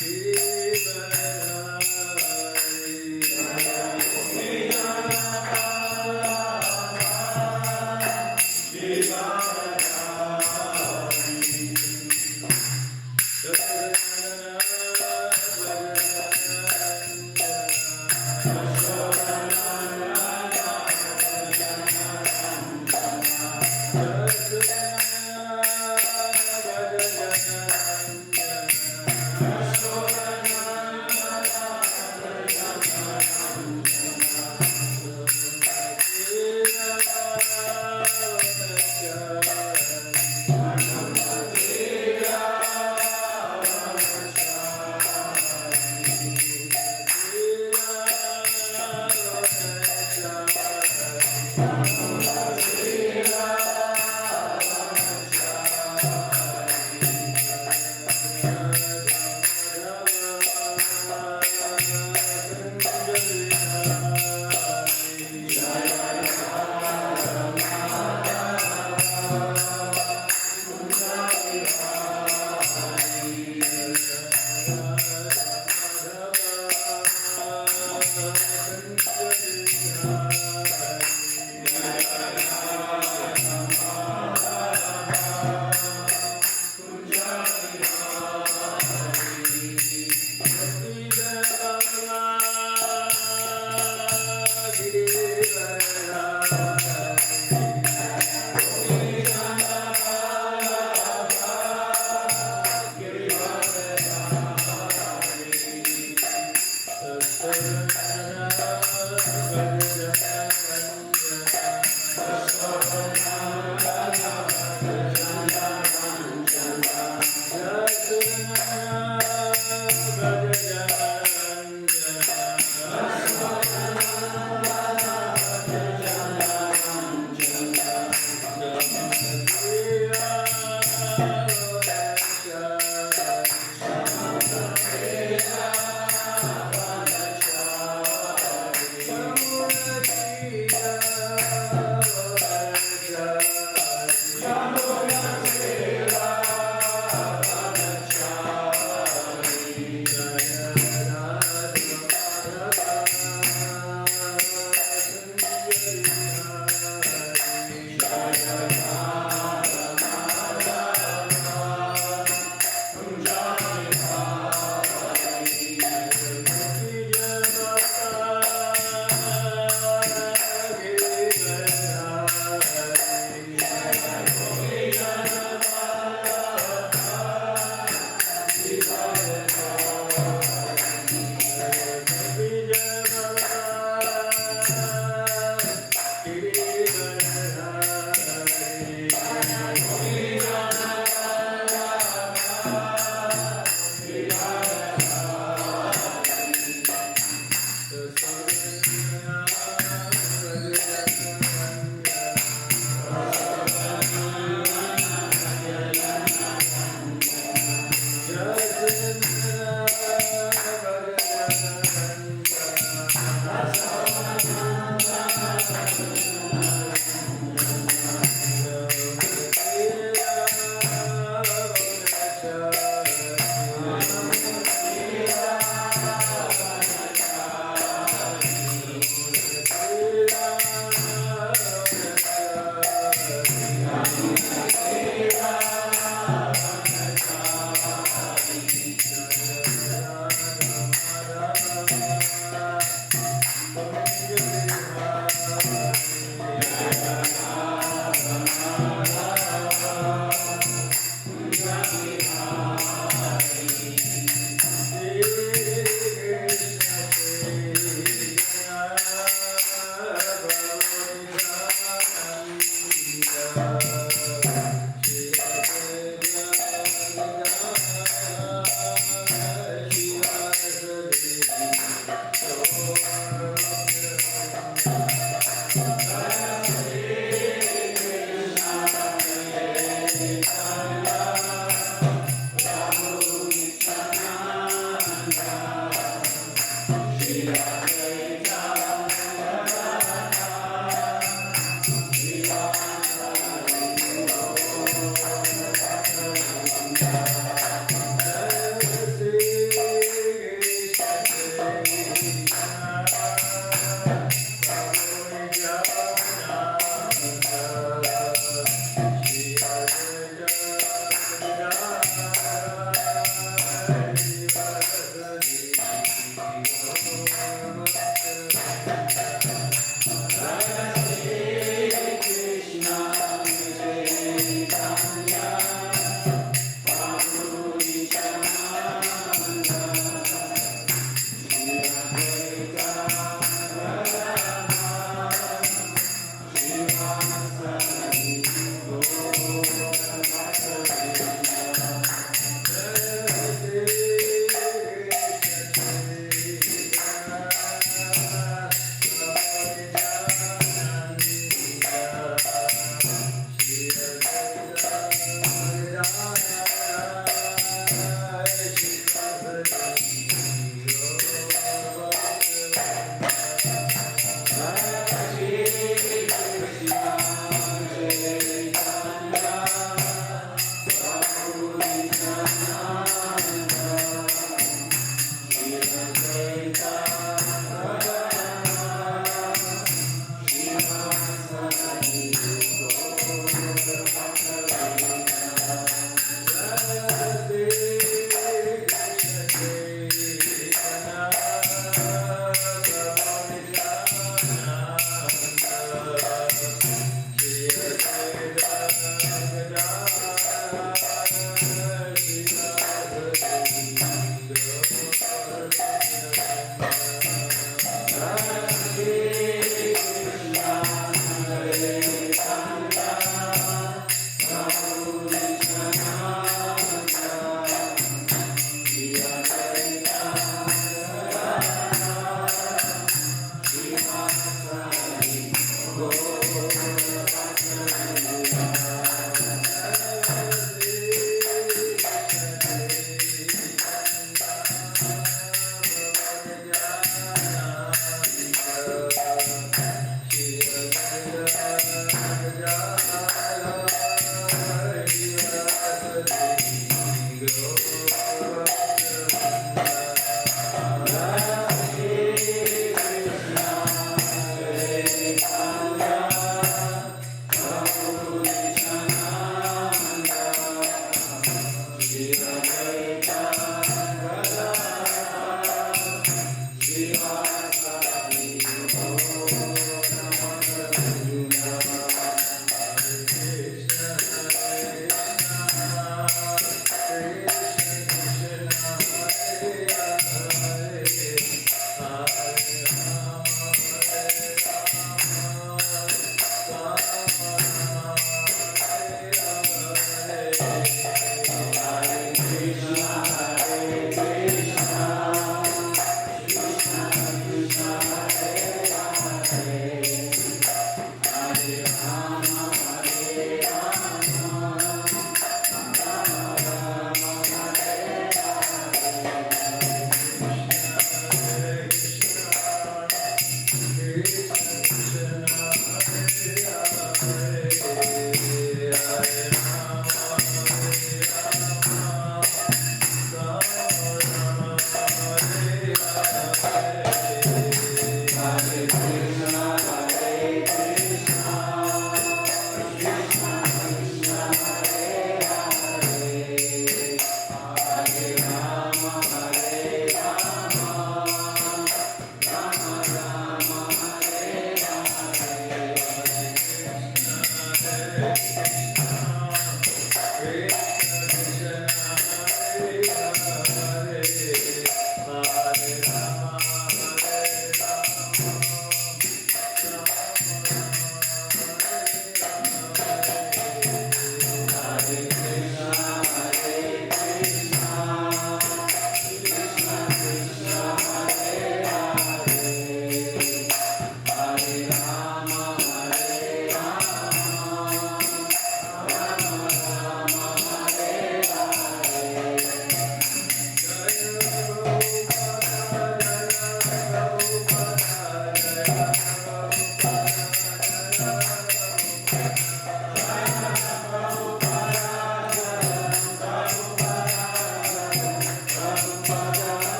Jai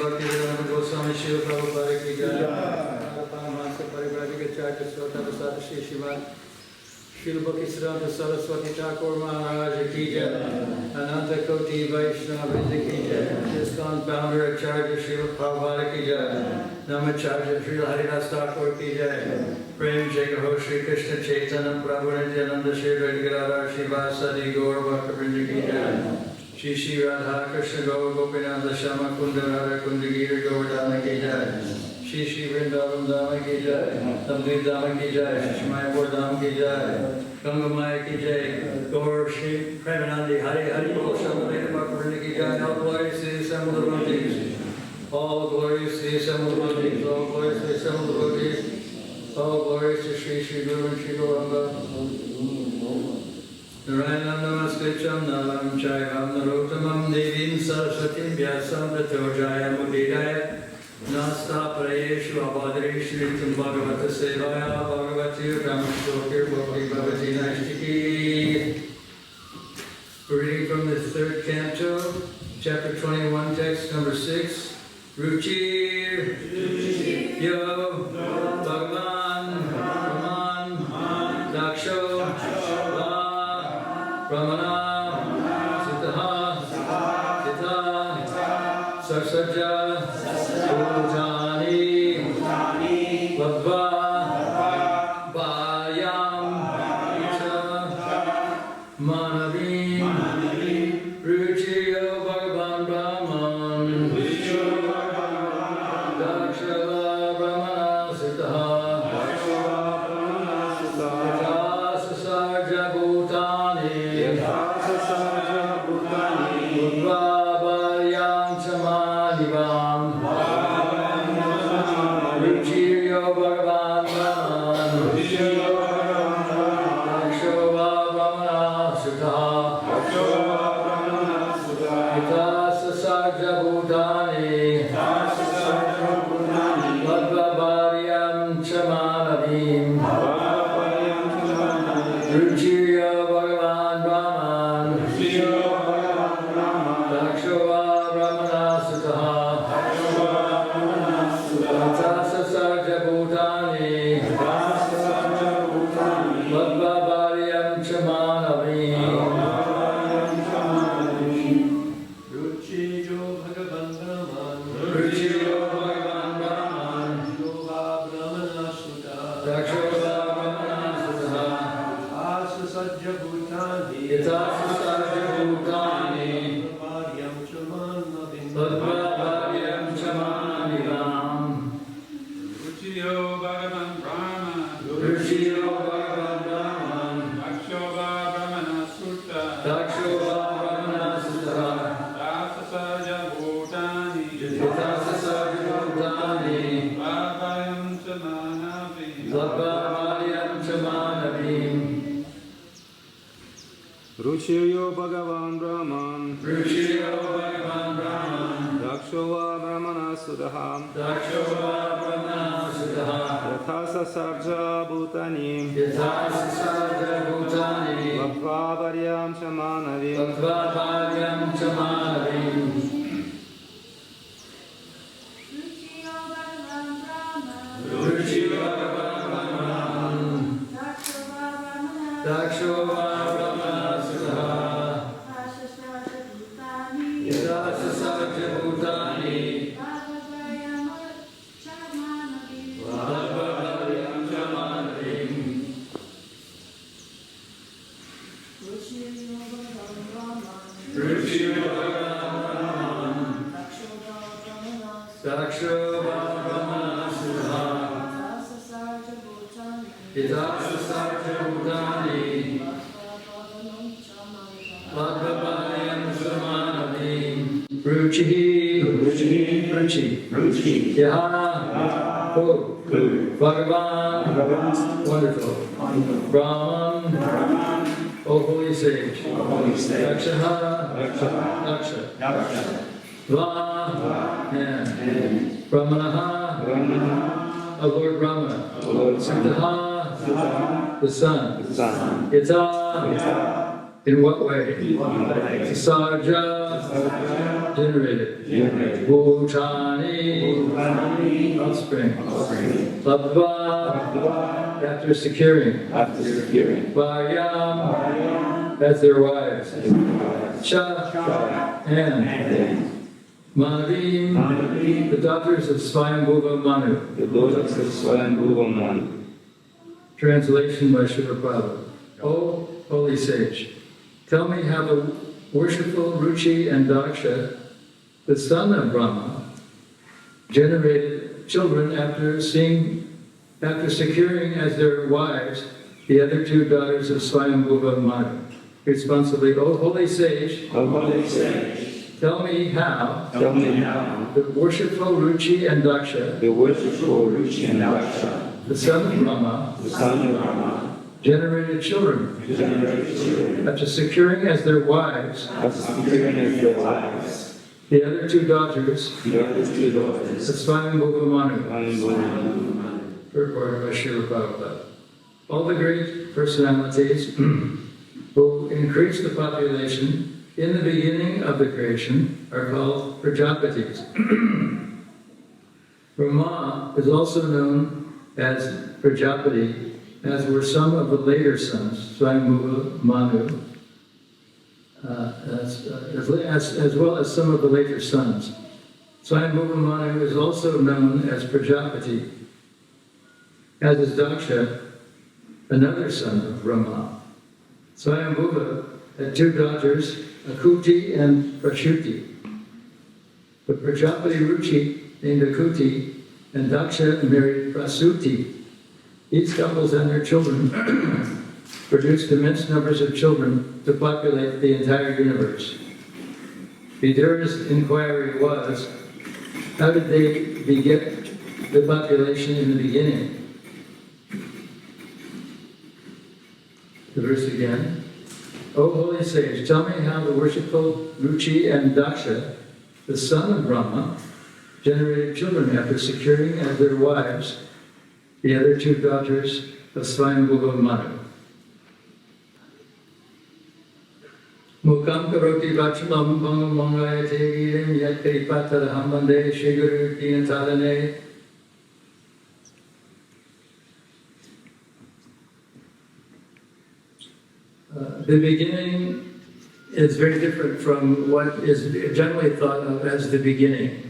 Govardhana Goswami Shiva Prabhupada ki jai. Paramahansa Parivrajika Acharya Srota Vasata Shri Srimad Srila Bhaktivedanta Saraswati Thakur Maharaj ki jai, Ananta Koti Vaishnava ki jai, ISKCON founder Acharya Srila Prabhupada ki jai, Namacharya Srila Haridas Thakur ki jai, Prem Jagaho Sri Krishna Chaitanya Prabhu Nityananda Sri Radhikara Shivasadi Gaur Bhaktavrinda ki jai, Shri Shri Radha Krishna Gaur Gopinanda Shama Kunda Radha Kundagiri Govardhana ki jai, Shri Shri Vrindavan Dhama ki jai, Navadvip Dhama ki jai, Shri Mayapur Dham ki jai, Ganga Maya ki jai, Gaur Shri Premanandi Hari Hari Bol Shamadeka Bhaktivinoda ki jai, all glories to the assembled devotees, all glories to the assembled devotees, all glories to the assembled devotees, all glories to Shri Shri Guru and Shri Gauranga. Narayanam Namaskrityam Naram Chaivam Narottamam Devim Saraswatim Vyasam Tato Jaya Mudidaya Nasta Parayeshu Abhadreshu Ritum Bhagavata Sevaya Bhagavati Ramashokir Bhakti Bhavati Naishtiki. Reading from the 3rd canto, chapter 21, text number 6. Ruchir Yo Bhagavan Brahman Daksho Ramana Sitaha Sita Sarsaja Bhutani Bhava Bhayam Cha Manavim Ruchiyo Bhagavan Brahman Dakshava Brahmana Sitaha Sasarja Bhutani Bhavabayam Chamanivam Ruchiryo Bhagavan Brahman Dakshava Brahmana Sutha Ita Sasarja Bhutani Bhavabayam Chamanavim Ruchiryo Bhagavan Brahman Dakshava Brahmana Sutaha Atasa Sarja Bhutani Bhavabayam Chamanavim Ruchiryo Bhagavan Brahman Ruchiryo Bhagavan Brahman Dakshava Brahmana Sutaha Dakshava Brahmana Sutaha Asasajja Bhutani Itasasajja Bhutani Bhavabayam Chamanivam Ruchiryo Bhagavan Brahman Ruchiryo Bhagavan Brahman Dakshava Brahmana Sutta Dakshava Brahmana Sutta Dasasajja Bhutani Itasasajja Bhutani Bhavabayam Chamanavim Bhavabayam Chamanavim Ruchiryo Bhagavan Brahman Ruchiryo Bhagavan Brahman Dakshava Brahmana Sudaham Dakshava Brahmana Sutaha Yathasa Sarja Bhutani Yathasasarja Bhutani Bhavabayam Chamanavim Bhavabayam Chamanavim Ruchiryo Bhagavan Brahman Dakshava Brahmana Sutaha Yathasasarja Bhutani Bhavabayam Chamanavim Ruchiryo Bhagavan Brahman Dakshava Brahmana Sutaha Yathasasarja Bhutani Bhavabayam Chamanavim Ruchi Yaha Bhagavan Wonderful Brahman O holy sage Dakshaha Daksha Va Brahmanaha of Lord Brahma Sitaha the sun Yata in what way? Sarja generated Bhutani offspring. Labdva, after securing. Varyam, as their wives. Cha, and. Manavim, the daughters of Swayambhuva Manu. Translation by Srila Prabhupada. O holy sage, tell me how the worshipful Ruchi and Daksha, the son of Brahma, generated children after securing as their wives the other two daughters of Swayambhuva Manu. Responsibly, O holy sage, tell me how the worshipful Ruchi and Daksha, the son of Brahma, generated children after securing as their wives the other two daughters of Swayambhuva Manu. Reported by Srila Prabhupada. All the great personalities who increased the population in the beginning of the creation are called Prajapatis. Brahma is also known as Prajapati, as were some of the later sons, Swayambhuva Manu, as well as some of the later sons. Swayambhuva Manu is also known as Prajapati, as is Daksha, another son of Brahma. Swayambhuva had two daughters, Akuti and Prashuti. The Prajapati Ruchi named Akuti, and Daksha married Prasuti. Each couples and their children produced immense numbers of children to populate the entire universe. Vidura's inquiry was, how did they beget the population in the beginning? The verse again. O holy sage, tell me how the worshipful Ruchi and Daksha, the son of Brahma, generated children after securing as their wives the other two daughters of Swayambhuva Manu. Mukam karoti vachalam bhangam mangayate girim yat kripataraham bande shiguru dinatadane. The beginning is very different from what is generally thought of as the beginning.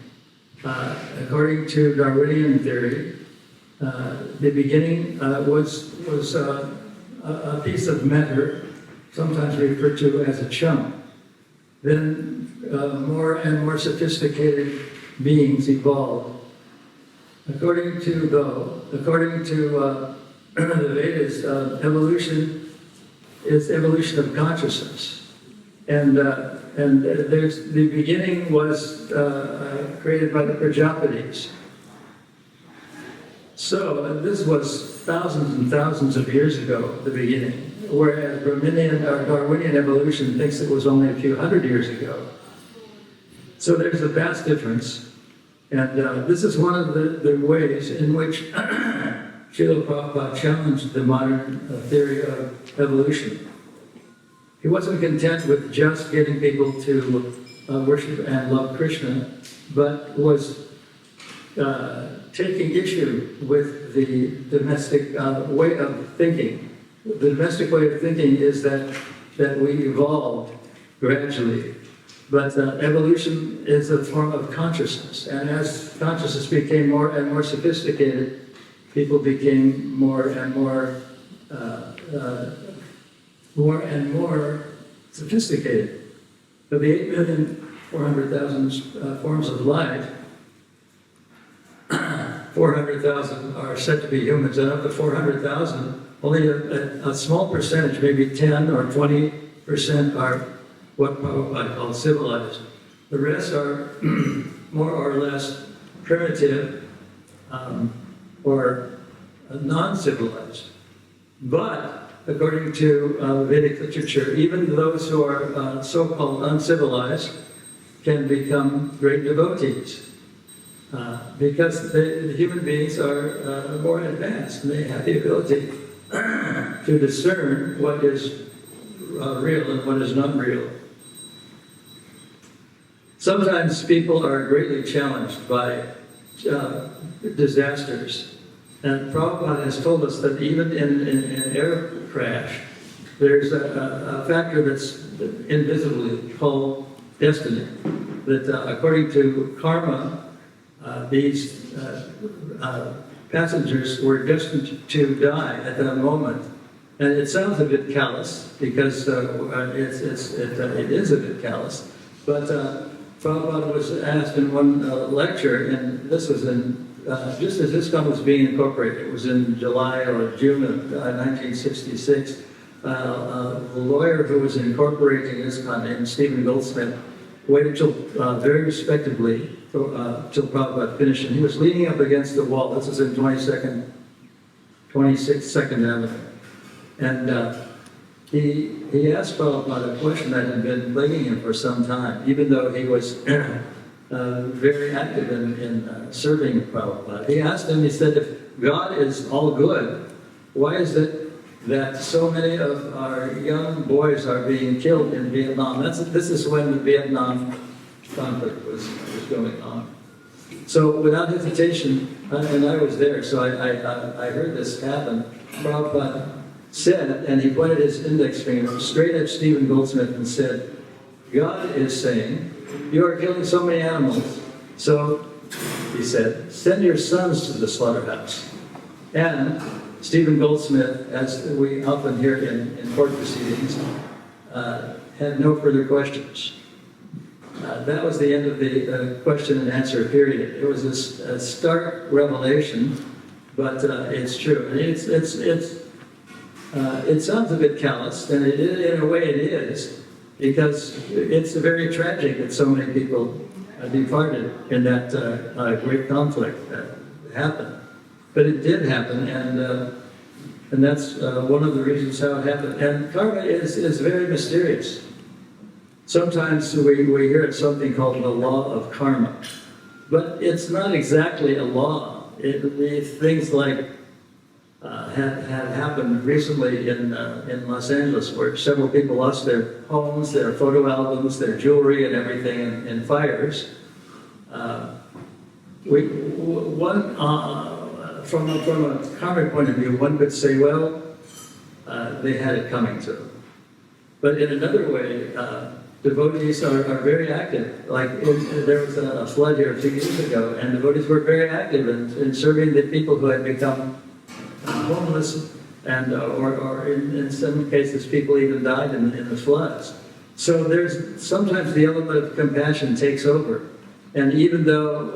According to Darwinian theory, the beginning was a piece of matter, sometimes referred to as a chunk. Then more and more sophisticated beings evolved. According to the Vedas, evolution is evolution of consciousness, and the beginning was created by the Prajapatis. So this was thousands and thousands of years ago, the beginning, whereas Brahminian or Darwinian evolution thinks it was only a few hundred years ago. So there's a vast difference, and this is one of the ways in which Srila Prabhupada challenged the modern theory of evolution. He wasn't content with just getting people to worship and love Krishna, but was taking issue with the domestic way of thinking. The domestic way of thinking is that we evolved gradually, but evolution is a form of consciousness, and as consciousness became more and more sophisticated, people became more and more sophisticated. Of the 8,400,000 forms of life, 400,000 are said to be humans, and of the 400,000, only a small percentage, maybe 10 or 20%, are what Prabhupada called civilized. The rest are more or less primitive, or non-civilized. But according to Vedic literature, even those who are so-called uncivilized can become great devotees, because the human beings are more advanced, and they have the ability to discern what is real and what is not real. Sometimes people are greatly challenged by disasters. And Prabhupada has told us that even in an air crash, there's a factor that's invisibly called destiny. That according to karma, these passengers were destined to die at that moment. And it sounds a bit callous, because it is a bit callous. But Prabhupada was asked in one lecture, and this was in, just as ISKCON was being incorporated, it was in July or June of 1966, the lawyer who was incorporating ISKCON named Stephen Goldsmith waited till very respectably till Prabhupada finished. And he was leaning up against the wall. This is in 26th Avenue. And he asked Prabhupada a question that had been plaguing him for some time, even though he was very active in serving Prabhupada. He asked him, he said, if God is all good, why is it that so many of our young boys are being killed in Vietnam? This is when the Vietnam conflict was going on. So without hesitation, and I was there, so I heard this happen, Prabhupada said, and he pointed his index finger straight at Stephen Goldsmith and said, God is saying, you are killing so many animals, so, he said, send your sons to the slaughterhouse. And Stephen Goldsmith, as we often hear in court proceedings, had no further questions. That was the end of the question and answer period. It was a stark revelation, but it's true. And it sounds a bit callous, and in a way it is, because it's very tragic that so many people departed in that great conflict that happened. But it did happen, and that's one of the reasons how it happened. And karma is very mysterious. Sometimes we hear something called the law of karma, but it's not exactly a law. Things like had happened recently in Los Angeles, where several people lost their homes, their photo albums, their jewelry, and everything in fires. From a karmic point of view, one could say, well, they had it coming to them. But in another way, devotees are very active. Like there was a flood here a few years ago, and devotees were very active in serving the people who had become homeless, and or in some cases, people even died in the floods. So there's sometimes the element of compassion takes over, and even though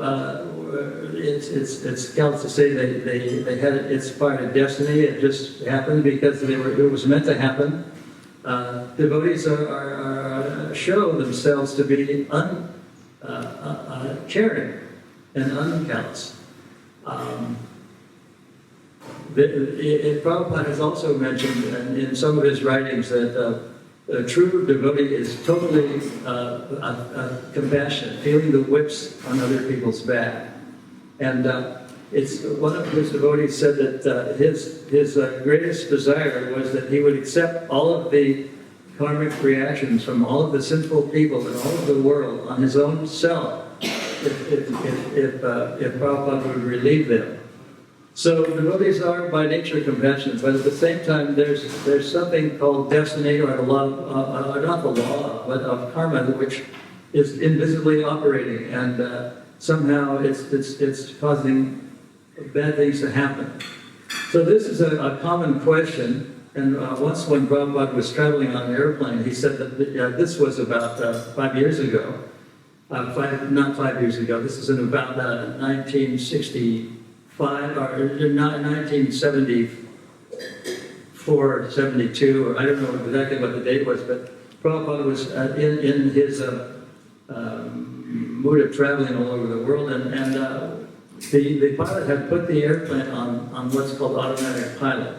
it's callous to say they had it's part of destiny. It just happened because it was meant to happen. Devotees show themselves to be caring and uncallous. Prabhupada has also mentioned in some of his writings that a true devotee is totally compassionate, feeling the whips on other people's back. And it's one of his devotees said that his greatest desire was that he would accept all of the karmic reactions from all of the sinful people in all of the world on his own self if Prabhupada would relieve them. So devotees are by nature compassionate, but at the same time there's something called destiny or the law, not the law, but of karma, which is invisibly operating, and somehow it's causing bad things to happen. So this is a common question, and once when Prabhupada was traveling on an airplane, he said that this was about 5 years ago. Not 5 years ago, this is in about 1965, or 1974, 72, or I don't know exactly what the date was, but Prabhupada was in his mood of traveling all over the world, and the pilot had put the airplane on what's called automatic pilot.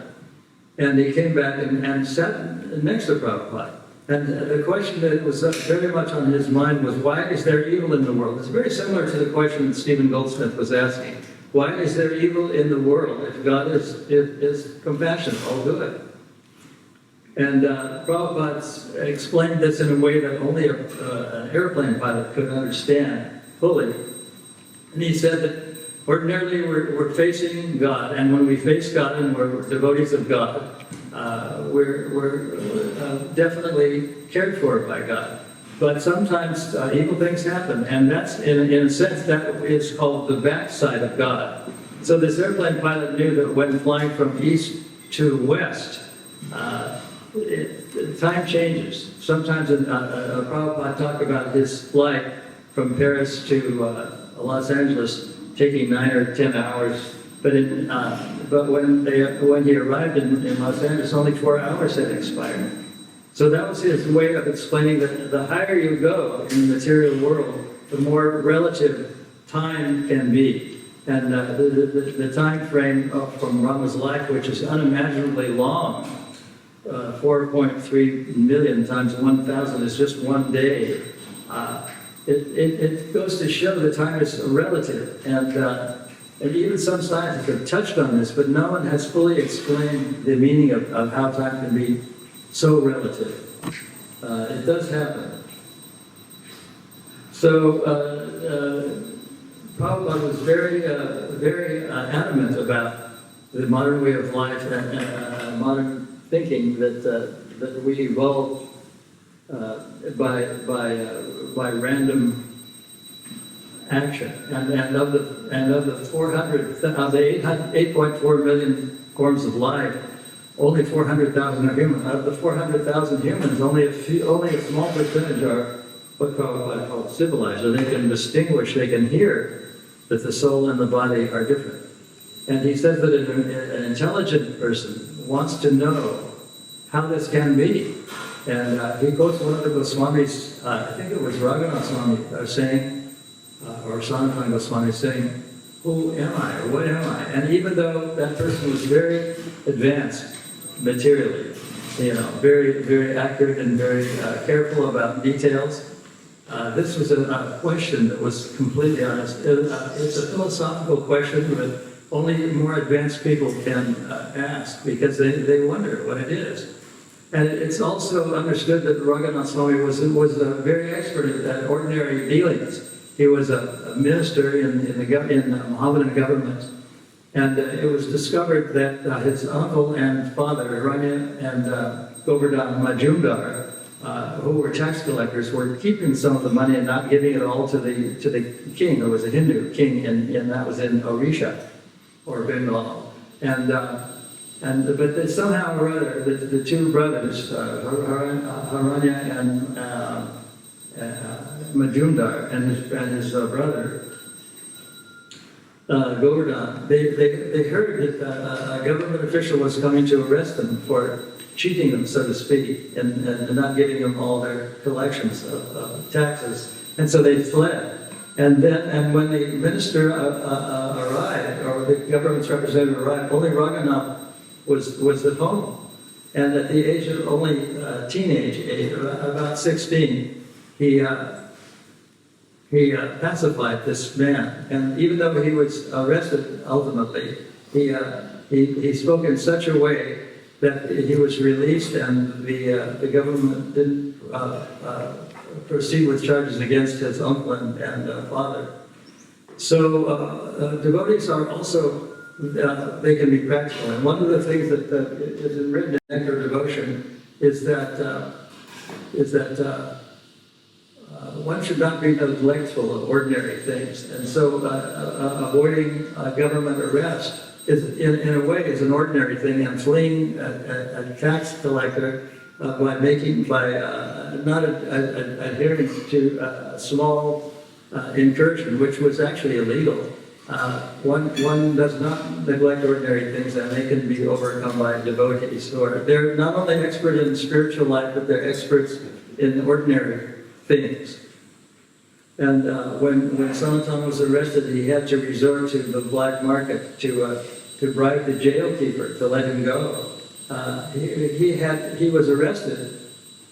And he came back and sat next to Prabhupada. And the question that was very much on his mind was, why is there evil in the world? It's very similar to the question that Stephen Goldsmith was asking. Why is there evil in the world if God is compassionate, all good? And Prabhupada explained this in a way that only an airplane pilot could understand fully. And he said that Ordinarily, we're facing God, and when we face God and we're devotees of God, we're definitely cared for by God. But sometimes evil things happen, and that's, in a sense, that is called the backside of God. So this airplane pilot knew that when flying from east to west, time changes. Sometimes Prabhupada talked about his flight from Paris to Los Angeles taking 9 or 10 hours, but when he arrived in Los Angeles, only 4 hours had expired. So that was his way of explaining that the higher you go in the material world, the more relative time can be. And the time frame from Rama's life, which is unimaginably long, 4.3 million times 1,000 is just one day. It goes to show that time is relative, and even some scientists have touched on this, but no one has fully explained the meaning of how time can be so relative. It does happen. So Prabhupada was very adamant by the modern way of life and modern thinking that we evolved by random action, and of the 8.4 million forms of life, only 400,000 are human. Out of the 400,000 humans, only a small percentage are what Prabhupada called civilized, or they can distinguish, they can hear that the soul and the body are different. And he says that an intelligent person wants to know how this can be. And he quotes one of the Goswamis, I think it was Raghunath Swami, saying, or Sanatana Goswami saying, who am I, or what am I? And even though that person was very advanced materially, very, very accurate and very careful about details, this was a question that was completely honest. It's a philosophical question that only more advanced people can ask, because they wonder what it is. And it's also understood that Raghunath Swami was very expert at ordinary dealings. He was a minister in the Mohammedan government, and it was discovered that his uncle and father, Rania and Govardhana Majumdar, who were tax collectors, were keeping some of the money and not giving it all to the king, who was a Hindu king, and that was in Orisha or Bengal. But somehow or other, the two brothers, Haranya and Majumdar, and his brother, Govardhana, they heard that a government official was coming to arrest them for cheating them, so to speak, and not giving them all their collections of taxes. And so they fled. And when the minister arrived, or the government's representative arrived, only Raghunath was at home. And at the age of only teenage age, about 16, he pacified this man. And even though he was arrested ultimately, he spoke in such a way that he was released, and the government didn't proceed with charges against his uncle and father. So devotees are also, they can be practical. And one of the things that is written in Nectar Devotion is that one should not be neglectful of ordinary things. And so avoiding government arrest is, in a way, is an ordinary thing, and fleeing a tax collector by not adhering to a small incursion, which was actually illegal. One does not neglect ordinary things, and they can be overcome by devotees. Or they're not only expert in spiritual life, but they're experts in ordinary things. And when Sanatana was arrested, he had to resort to the black market to bribe the jailkeeper to let him go. He was arrested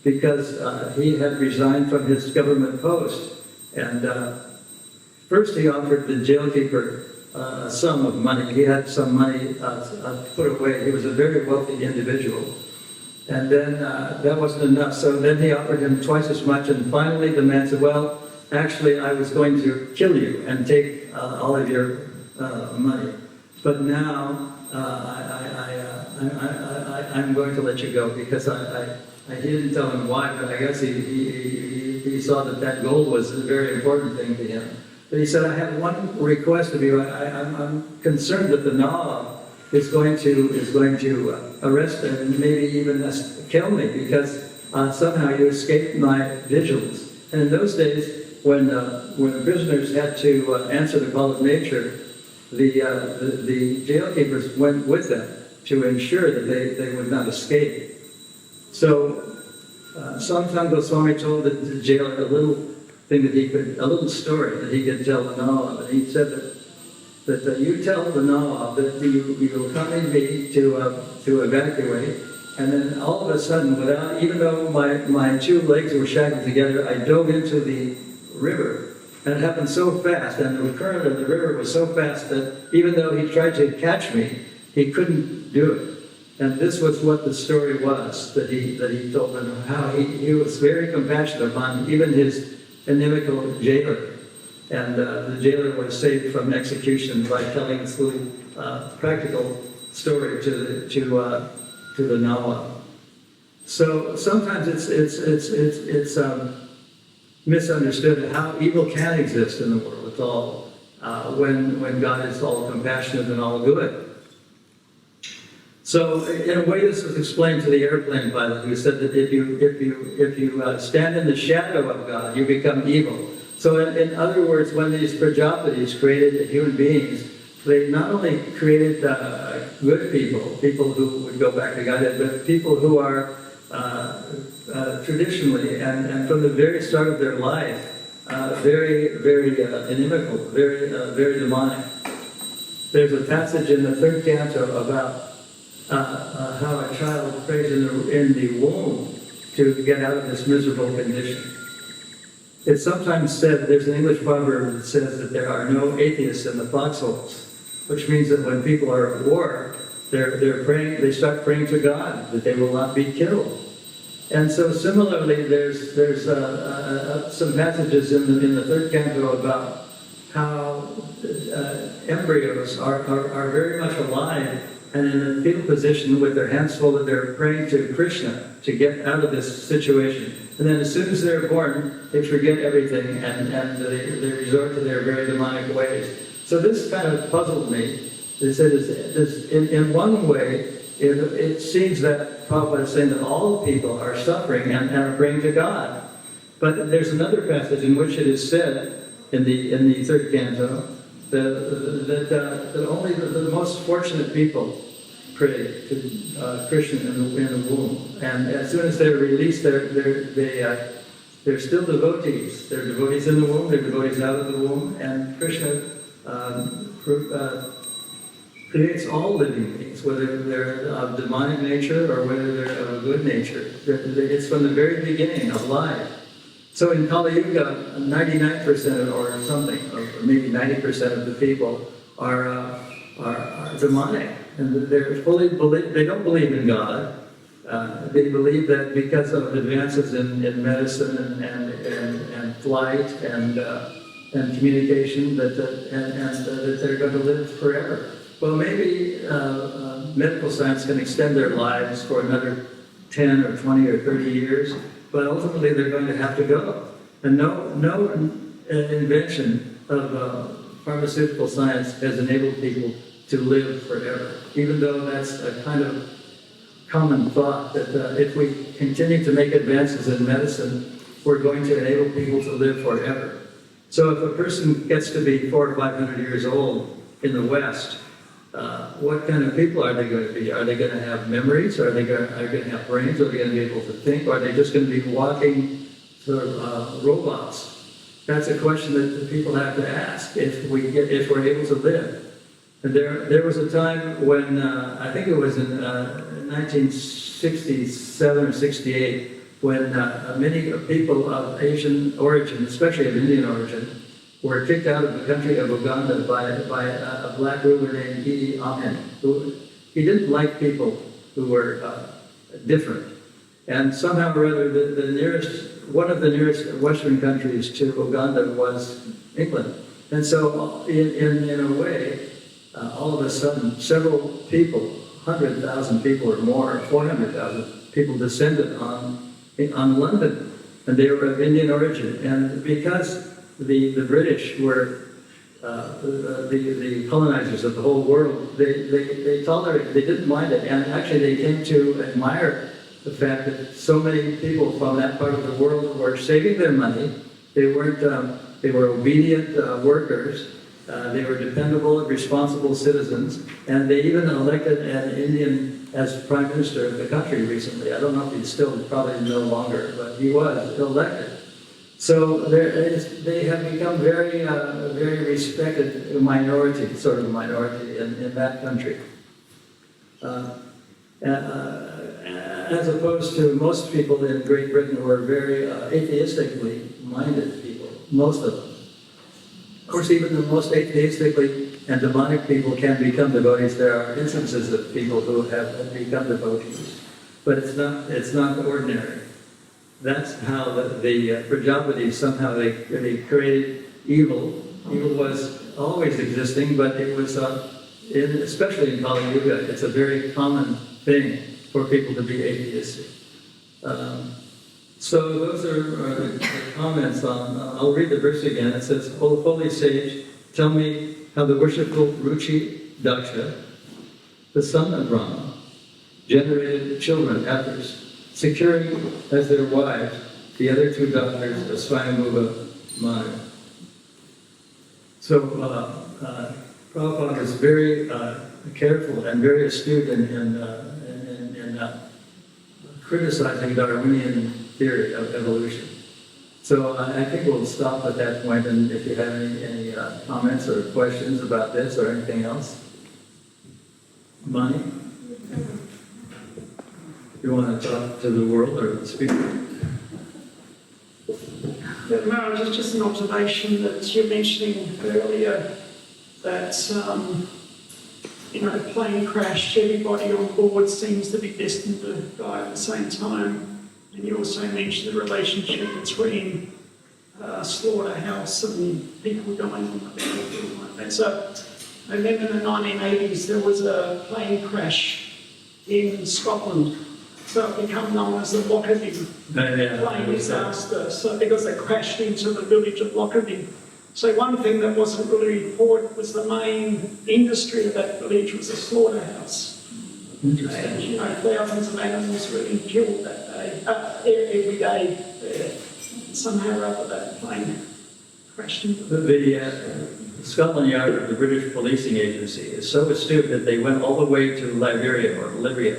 because he had resigned from his government post, and first he offered the jailkeeper a sum of money. He had some money put away. He was a very wealthy individual. And then that wasn't enough, so then he offered him twice as much, and finally the man said, well, actually I was going to kill you and take all of your money. But now I'm going to let you go because I didn't tell him why, but I guess he saw that gold was a very important thing to him. But he said, I have one request of you. I'm concerned that the Nawab is going to arrest and maybe even kill me because somehow you escaped my vigilance. And in those days, when prisoners had to answer the call of nature, the jail keepers went with them to ensure that they would not escape. So Mukunda Goswami told the jailer a little story that he could tell the Nawab, and he said that you tell the Nawab that you will come in me to evacuate, and then all of a sudden, even though my two legs were shackled together, I dove into the river. And it happened so fast, and the current of the river was so fast that even though he tried to catch me, he couldn't do it. And this was what the story was that he told them, how he was very compassionate upon even his inimical jailer. And the jailer was saved from execution by telling this little practical story to the Nawab. So sometimes it's misunderstood how evil can exist in the world at all when God is all compassionate and all good. So in a way, this was explained to the airplane pilot who said that if you stand in the shadow of God, you become evil. So in other words, when these Prajapatis created human beings, they not only created good people who would go back to Godhead, but people who are traditionally and from the very start of their life, very, very inimical, very demonic. There's a passage in the 3rd canto about how a child prays in the womb to get out of this miserable condition. It's sometimes said, there's an English proverb that says that there are no atheists in the foxholes, which means that when people are at war, they're praying, they start praying to God that they will not be killed. And so similarly, there's some passages in the 3rd canto about how embryos are very much alive and in a fetal position with their hands folded, they're praying to Krishna to get out of this situation. And then as soon as they're born, they forget everything and they resort to their very demonic ways. So this kind of puzzled me. They said, in one way, it seems that Prabhupada is saying that all people are suffering and are praying to God. But there's another passage in which it is said, in the 3rd canto, that only the most fortunate people pray to Krishna in the womb. And as soon as they're released, they're still devotees. They're devotees in the womb, they're devotees out of the womb, and Krishna creates all living beings, whether they're of demonic nature or whether they're of a good nature. It's from the very beginning of life. So in Kali Yuga, 99% or something, or maybe 90% of the people are demonic, and they don't believe in God. They believe that because of advances in medicine and flight and communication, that they're going to live forever. Well, maybe medical science can extend their lives for another 10 or 20 or 30 years, but ultimately they're going to have to go. And no invention of pharmaceutical science has enabled people to live forever, even though that's a kind of common thought that if we continue to make advances in medicine, we're going to enable people to live forever. So if a person gets to be 400 or 500 years old in the West, what kind of people are they going to be? Are they going to have memories? Are they going to have brains? Are they going to be able to think? Or are they just going to be walking sort of robots? That's a question that the people have to ask if we're able to live. And there was a time when I think it was in 1967 or 68 when many people of Asian origin, especially of Indian origin, were kicked out of the country of Uganda by a black ruler named Idi Amin. He didn't like people who were different. And somehow or other, one of the nearest Western countries to Uganda was England. And so in a way, all of a sudden, several people, 100,000 people or more, 400,000 people descended on London, and they were of Indian origin. And because the British were the colonizers of the whole world, they tolerated, they didn't mind it, and actually they came to admire the fact that so many people from that part of the world were saving their money. They weren't, they were obedient workers. They were dependable and responsible citizens, and they even elected an Indian as prime minister of the country recently. I don't know if he's still, probably no longer, but he was elected. So they have become very, very respected minority, sort of minority in that country. As opposed to most people in Great Britain who are very atheistically minded people, most of them. Of course, even the most atheistically and demonic people can become devotees. There are instances of people who have become devotees, but it's not ordinary. That's how the Prajapatis, somehow they created evil. Evil was always existing, but it was, especially in Kali Yuga, it's a very common thing for people to be atheistic. So those are the comments on, I'll read the verse again. It says, "O holy sage, tell me how the worshipful Ruchi Daksha, the son of Brahma, generated children after securing as their wives the other two daughters of Swayambhuva Manu." So Prabhupada is very careful and very astute in criticizing Darwinian theory of evolution. So I think we'll stop at that point, and if you have any comments or questions about this or anything else. Bonnie? You want to talk to the world or the speaker? Maharaj, it's just an observation that you're mentioning earlier that, plane crashed, everybody on board seems to be destined to die at the same time. And you also mentioned the relationship between slaughterhouse and people dying on the battlefield like that. So I remember in the 1980s there was a plane crash in Scotland. So it became known as the Lockerbie plane disaster. So because they crashed into the village of Lockerbie. So one thing that wasn't really reported was the main industry of that village was a slaughterhouse. And, thousands of animals were being killed that day, every day. Somehow or other that plane crashed into the Scotland Yard of the British Policing Agency is so astute that they went all the way to Liberia or Libya,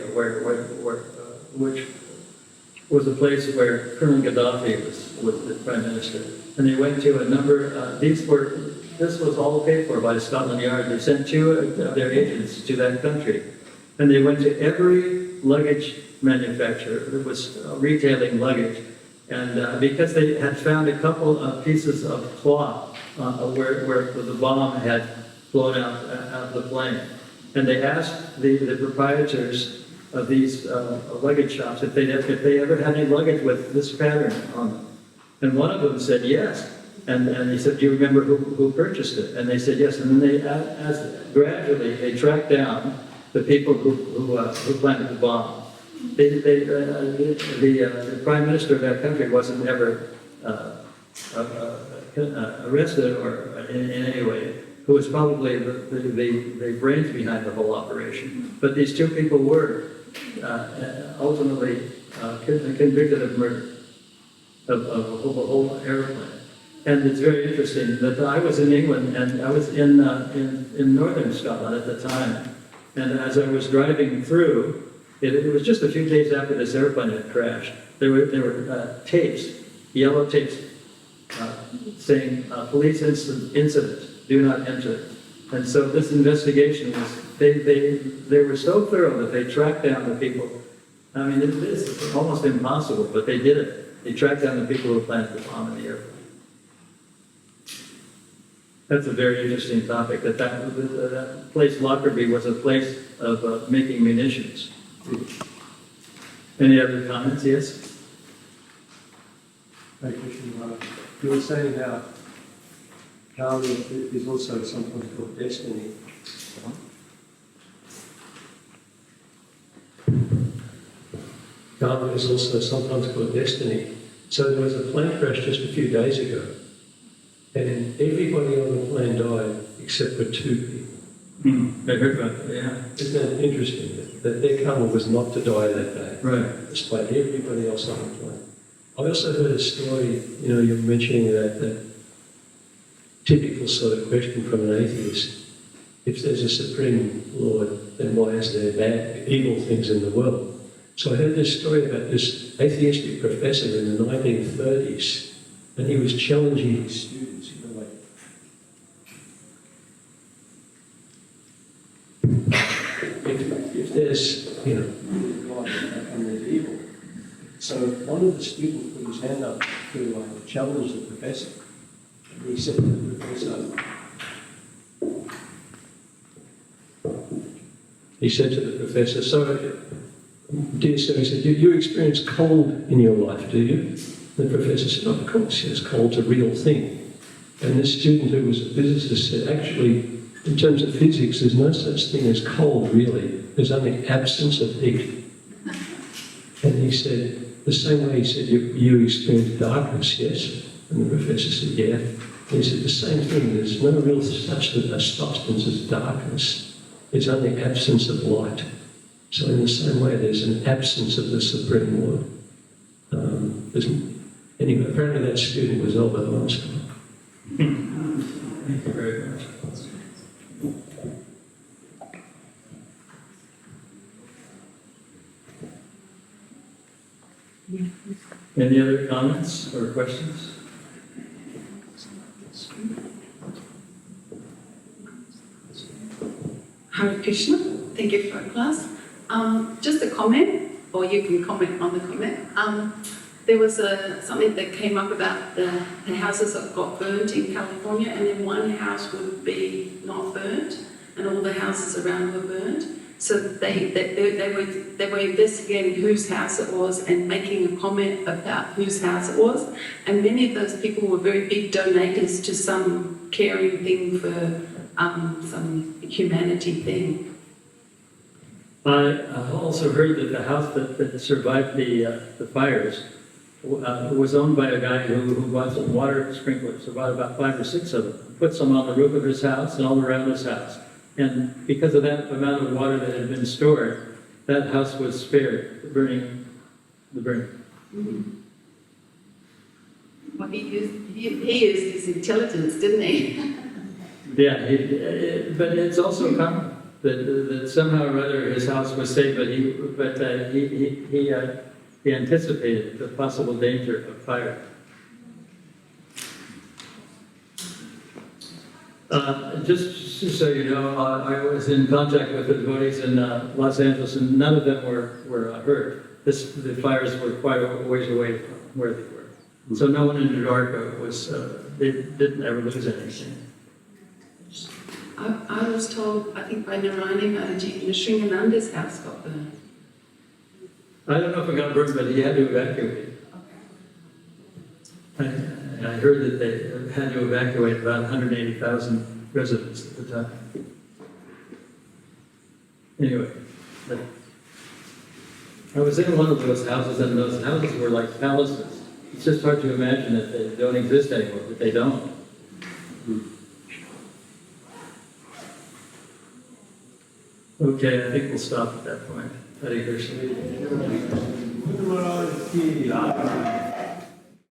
which was a place where Colonel Gaddafi was the Prime Minister. And they went to a number, this was all paid for by Scotland Yard. They sent two of their agents to that country. And they went to every luggage manufacturer that was retailing luggage. And because they had found a couple of pieces of cloth where the bomb had blown out of the plane. And they asked the proprietors of these luggage shops if they ever had any luggage with this pattern on them. And one of them said yes. And he said, "Do you remember who purchased it?" And they said yes. And then gradually they tracked down the people who planted the bomb. The Prime Minister of that country wasn't ever arrested or in any way, who was probably the brains behind the whole operation. But these two people were ultimately convicted of murder of a whole airplane. And it's very interesting that I was in England, and I was in northern Scotland at the time. And as I was driving through, it was just a few days after this airplane had crashed. There were tapes, yellow tapes, saying police incident, do not enter. And so this investigation was, they were so thorough that they tracked down the people. I mean, this is almost impossible, but they did it. They tracked down the people who planted the bomb in the airplane. That's a very interesting topic, that place Lockerbie was a place of making munitions. Any other comments? Yes? Hare Krishna Maharaj. You were saying how Karma is also sometimes called destiny. Karma is also sometimes called destiny. So there was a plane crash just a few days ago, and everybody on the plane died except for 2 people. I heard about that, yeah. Isn't that interesting? That their karma was not to die that day, Right. despite everybody else on the plane. I also heard a story, you know, you're mentioning that typical sort of question from an atheist. If there's a supreme Lord, then why is there bad, evil things in the world? So I heard this story about this atheistic professor in the 1930s, and he was challenging his students, you know, like, if there's, you know, God and there's evil. So one of the students put his hand up to challenge the professor. And he said to the professor, so, dear sir, he said, you experience cold in your life, do you? The professor said, of course, yes, cold's a real thing. And this student who was a physicist said, actually, in terms of physics, there's no such thing as cold, really. There's only absence of heat. And he said, the same way he said, you experience darkness, yes? And the professor said, yeah. And he said, the same thing, there's no real such a substance as darkness. It's only absence of light. So in the same way, there's an absence of the Supreme Lord. Anyway, apparently that student was Albert Einstein. Thank you very much. Any other comments or questions? Hare Krishna, thank you for class. Just a comment, or you can comment on the comment. There was something that came up about the houses that got burnt in California, and then one house would be not burnt, and all the houses around were burnt. So they were investigating whose house it was and making a comment about whose house it was. And many of those people were very big donators to some caring thing for some humanity thing. I also heard that the house that survived the fires was owned by a guy who bought some water sprinklers, about 5 or 6 of them, put some on the roof of his house and all around his house. And because of that amount of water that had been stored, that house was spared the burning. Mm-hmm. Well, he used his intelligence, didn't he? Yeah, but it's also common that somehow or other his house was safe, but he anticipated the possible danger of fire. Just so you know, I was in contact with the devotees in Los Angeles, and none of them were hurt. The fires were quite a ways away from where they were. So no one in Dwarka they didn't ever lose anything. I was told, I think by Narayana Mataji, Sringananda's house got burned. I don't know if it got burned, but he had to evacuate. I heard that they had to evacuate about 180,000 residents at the time. Anyway, I was in one of those houses, and those houses were like palaces. It's just hard to imagine that they don't exist anymore, but they don't. Okay, I think we'll stop at that point. Hare Krishna.